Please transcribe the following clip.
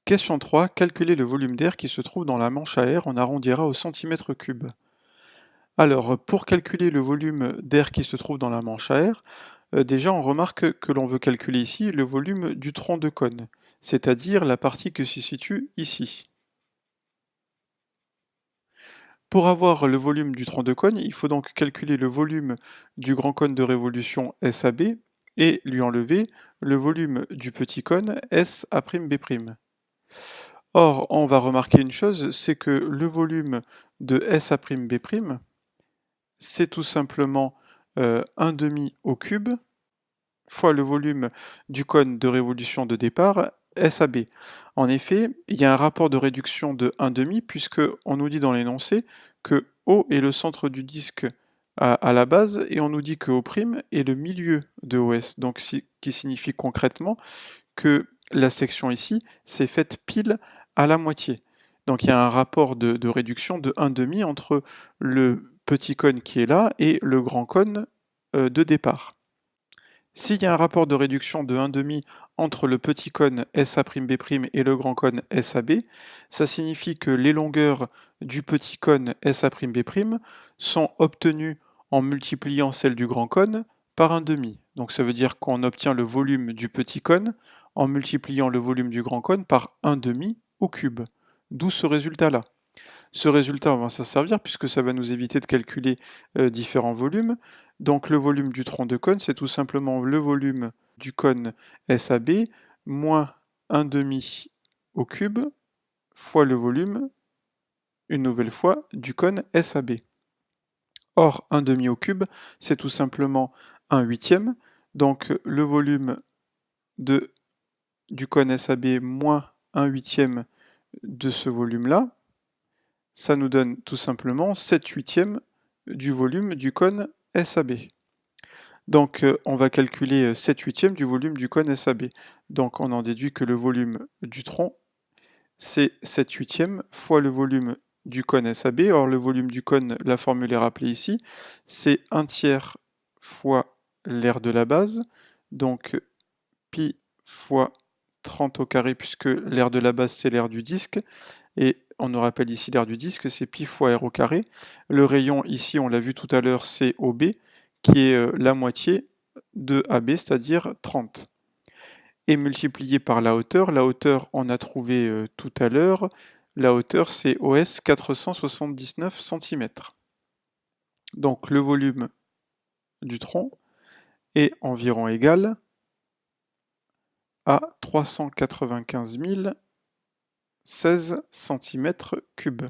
Question 3. Calculer le volume d'air qui se trouve dans la manche à air, on arrondira au centimètre cube. Alors, pour calculer le volume d'air qui se trouve dans la manche à air, déjà on remarque que l'on veut calculer ici le volume du tronc de cône, c'est-à-dire la partie qui se situe ici. Pour avoir le volume du tronc de cône, il faut donc calculer le volume du grand cône de révolution SAB et lui enlever le volume du petit cône SA'B'. Or, on va remarquer une chose, c'est que le volume de SA'B', c'est tout simplement 1 demi au cube fois le volume du cône de révolution de départ SAB. En effet, il y a un rapport de réduction de 1 demi puisque on nous dit dans l'énoncé que O est le centre du disque à la base et on nous dit que O' est le milieu de OS, donc qui signifie concrètement que la section ici s'est faite pile à la moitié. Donc il y a un rapport de réduction de 1 demi entre le petit cône qui est là et le grand cône de départ. S'il y a un rapport de réduction de 1 demi entre le petit cône SA'B' et le grand cône SAB, ça signifie que les longueurs du petit cône SA'B' sont obtenues en multipliant celles du grand cône par 1 demi. Donc ça veut dire qu'on obtient le volume du petit cône en multipliant le volume du grand cône par 1 demi au cube. D'où ce résultat-là. Ce résultat, on va s'en servir puisque ça va nous éviter de calculer différents volumes. Donc le volume du tronc de cône, c'est tout simplement le volume du cône SAB moins 1 demi au cube fois le volume, une nouvelle fois, du cône SAB. Or, 1 demi au cube, c'est tout simplement 1 huitième. Donc le volume du cône SAB moins 1 huitième de ce volume-là, ça nous donne tout simplement 7 huitièmes du volume du cône SAB. Donc on va calculer 7 huitièmes du volume du cône SAB. Donc on en déduit que le volume du tronc, c'est 7 huitièmes fois le volume du cône SAB. Or le volume du cône, la formule est rappelée ici, c'est 1 tiers fois l'aire de la base, donc pi fois 30 au carré, puisque l'aire de la base c'est l'aire du disque, et on nous rappelle ici l'aire du disque, c'est pi fois r au carré. Le rayon ici, on l'a vu tout à l'heure, c'est OB, qui est la moitié de AB, c'est-à-dire 30. Et multiplié par la hauteur on a trouvé tout à l'heure, la hauteur c'est OS 479 cm. Donc le volume du tronc est environ égal à 395 016 cm3.